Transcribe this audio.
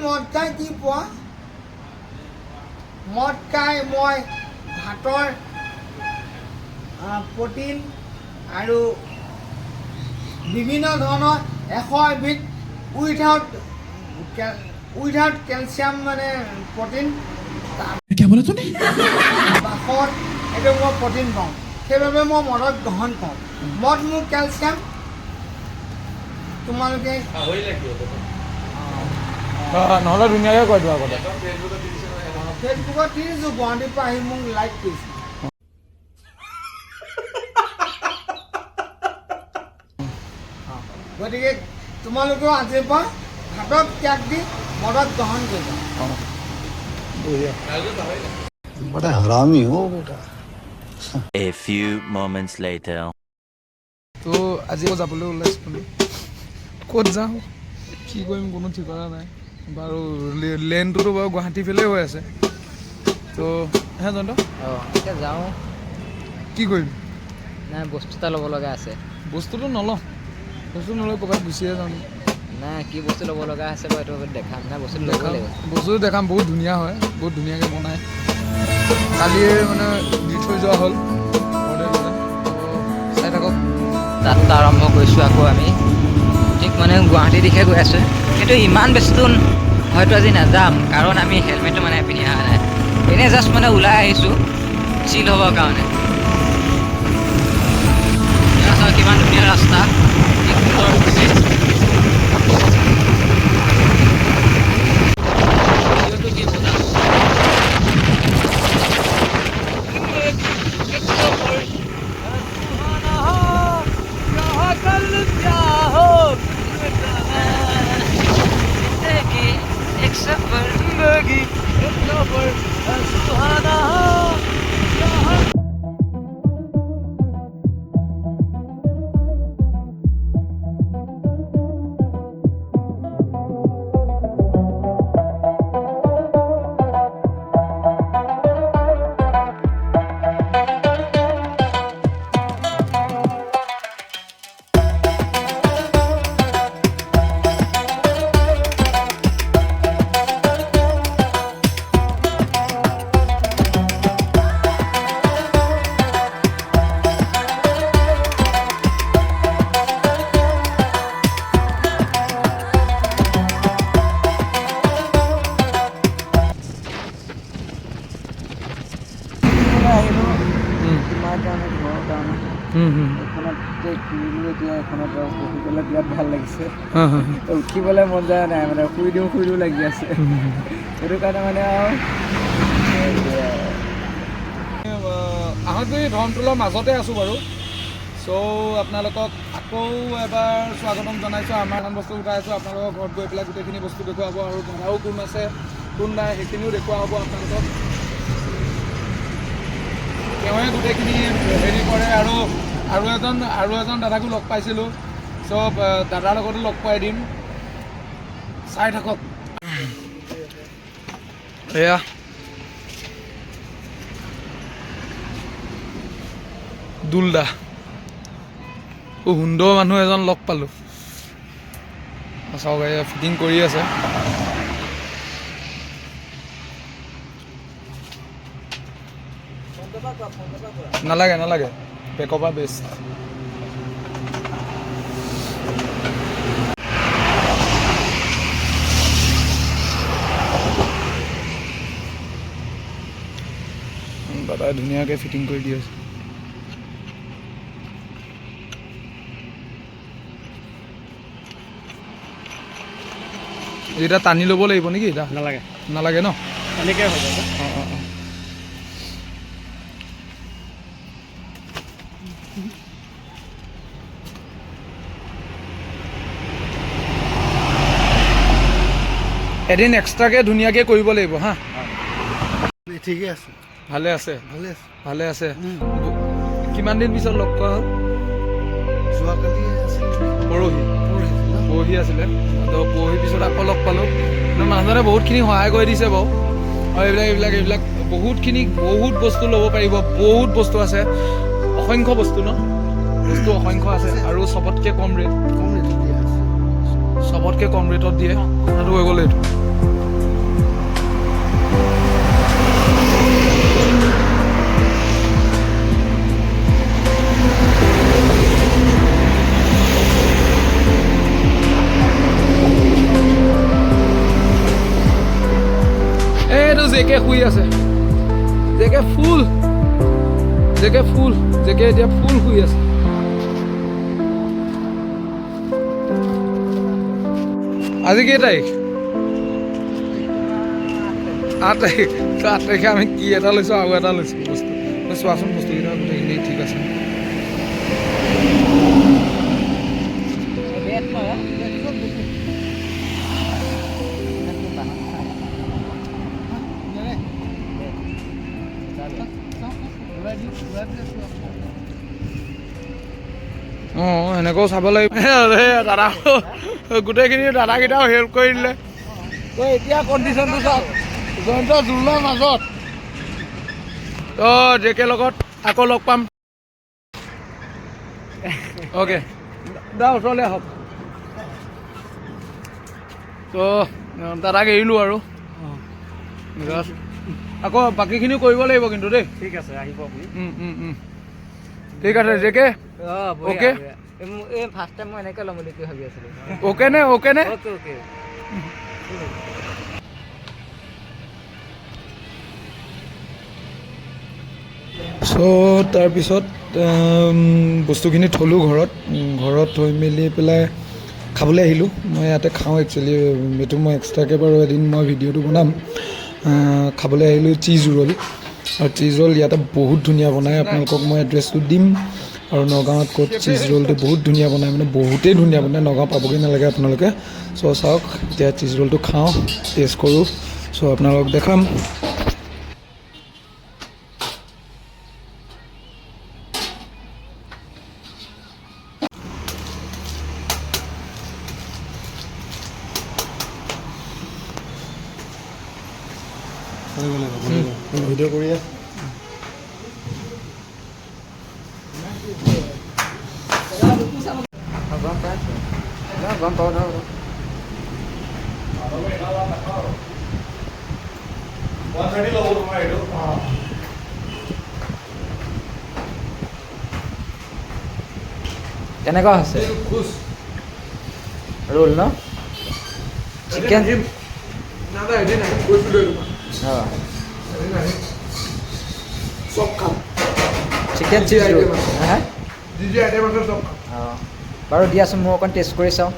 মদ খাই কি পোৱা মদ খাই মই ভাতৰ প্ৰটিন আৰু বিভিন্ন ধৰণৰ 100 এবিধ উইথাউট কেলছিয়াম মানে প্ৰটিন বাসত এইটো মই প্ৰটিন পাওঁ সেইবাবে মই মদত গ্ৰহণ কৰোঁ মদ মোৰ কেলছিয়াম তোমালোকে নহ'লে ধুনীয়াকৈ কৈ দিওঁ আগতে ফেচবুকত দিছোঁ গুৱাহাটীৰ পৰা আহি মোক লাইক কৰিছে গতিকে তোমালোকেও আজিৰ পৰা ভাতত ত্যাগ দি মদত গ্ৰহণ কৰিবা बड़ा हरामी हो बेटा A few moments later. তো আজি যাবলৈ ওলাইছোঁ ক'ত যাওঁ কি কৰিম কোনো ঠিকনা নাই বাৰু লেনটোতো বাৰু গুৱাহাটী ফালে হৈ আছে তো হে জন্ত এতিয়া যাওঁ কি কৰিম নাই বস্তু এটা ল'ব লগা আছে বস্তুটো নলওঁ বস্তু নলওঁ ক'ৰবাত গুচিয়ে যাওঁ নাই কি বস্তু ল'ব লগা আছে বাৰু এইটো দেখাম নাই বস্তুটো ল'ব লাগিব বস্তুটো দেখাম বহুত ধুনীয়া হয় বহুত ধুনীয়াকৈ বনায় কালিয়ে মানে দি থৈ যোৱা হ'ল চাই থাকক তাত আৰম্ভ কৰিছোঁ আকৌ আমি ঠিক মানে গুৱাহাটী দিশে গৈ আছোঁ কিন্তু ইমান বেছিতো হয়তো আজি নাযাম কাৰণ আমি হেলমেটটো মানে পিন্ধি অহা নাই এনেই জাষ্ট মানে ওলাই আহিছোঁ চিল হ'বৰ কাৰণে কিমান ধুনীয়া ৰাস্তা কি সুন্দৰ হৈছে বিৰাট ভাল লাগিছে উঠিবলৈ মন যোৱা নাই মানে শুই দিওঁ লাগি আছে সেইটো কাৰণে মানে আহোঁতে ধৰ্মতোলৰ মাজতে আছোঁ বাৰু চ' আপোনালোকক আকৌ এবাৰ স্বাগতম জনাইছোঁ আমাৰ এখন বস্তু উঠাই আছোঁ আপোনালোকৰ ঘৰত গৈ পেলাই গোটেইখিনি বস্তু দেখুৱাব আৰু দাদাও কোন আছে কোন নাই সেইখিনিও দেখুওৱা হ'ব আপোনালোকক তেওঁৱে গোটেইখিনি হেৰি কৰে আৰু এজন দাদাকো লগ পাইছিলোঁ চব দাদাৰ লগতো লগ পাই দিম চাই থাকক এয়া দুলদা সুন্দৰ মানুহ এজন লগ পালোঁ চাওক এয়া ফিটিং কৰি আছে নালাগে বেকৰ পৰা বেষ্ট দাদাই ধুনীয়াকৈ ফিটিং কৰি দি আছে এটা টানি ল'ব লাগিব নেকি এটা নালাগে ন এনেকৈ হ'ব অঁ এদিন এক্সট্ৰাকৈ ধুনীয়াকৈ কৰিব লাগিব হা ঠিকে আছে ভালে আছে কিমান দিন পিছত লগ পোৱা হ'ল যোৱাকালি পৰহি আছিলে তো পৰহি পিছত আকৌ লগ পালোঁ মানুহজনে বহুতখিনি সহায় কৰি দিছে বাৰু আৰু এইবিলাক বহুতখিনি বহুত বস্তু ল'ব পাৰিব বহুত বস্তু আছে অসংখ্য বস্তু ন বস্তু অসংখ্য আছে আৰু চবতকৈ কম ৰেট চবতকৈ কম ৰেটত দিয়ে, সেইটো হৈ গ'ল এইটো। এইটো জেকে শুই আছে, জেকে ফুল জেকে এতিয়া ফুল শুই আছে। আজি কেই তাৰিখ? 8 তাৰিখ। তো 8 তাৰিখে আমি কি এটা লৈছোঁ আৰু এটা লৈছোঁ বস্তু। চোৱাচোন বস্তুকেইটা গোটেইখিনি ঠিক আছে। অঁ এনেকৈও চাব লাগিব। দাদা গোটেইখিনি দাদাকেইটাও হেল্প কৰি দিলে। তো এতিয়া কণ্ডিশ্যনটো চাওক, জয়ন্ত জোৰোণৰ মাজত। তো জেকে লগত আকৌ লগ পাম। অ'কে দা ওচৰলৈ আহক। তো দাদাক এৰিলোঁ আৰু আকৌ বাকীখিনিও কৰিব লাগিব কিন্তু দেই। ঠিক আছে, আহিব আপুনি। ঠিক আছে জেকে, অ'কে এই ফাৰ্ষ্ট টাইম মই এনেকৈ ল'ম বুলি ভাবি আছিলোঁ। অ'কে নে? অ'কে। চ' তাৰপিছত বস্তুখিনি থলোঁ ঘৰত থৈ মেলি পেলাই খাবলৈ আহিলোঁ। মই ইয়াতে খাওঁ একচুৱেলি, এইটো মই এক্সট্ৰাকৈ বাৰু এদিন মই ভিডিঅ'টো বনাম। খাবলৈ আহিলোঁ চিজ ৰোল, আৰু চিজ ৰোল ইয়াতে বহুত ধুনীয়া বনায়। আপোনালোকক মই এড্ৰেছটো দিম। আৰু নগাঁৱত ক'ত চিজ ৰোলটো বহুত ধুনীয়া বনায়, মানে বহুতেই ধুনীয়া বনায়, নগাঁও পাবগৈ নালাগে আপোনালোকে। চ' চাওক এতিয়া চিজ ৰোলটো খাওঁ, টেষ্ট কৰোঁ। চ' আপোনালোকক দেখাম। ভিডিঅ' কৰি আছে। গম পাওঁ ধৰক। কেনেকুৱা হৈছে ৰোল ন? চিকেন চিকেন চিজ ৰোল। অঁ বাৰু দিয়াচোন, মই অকণ টেষ্ট কৰি চাওঁ।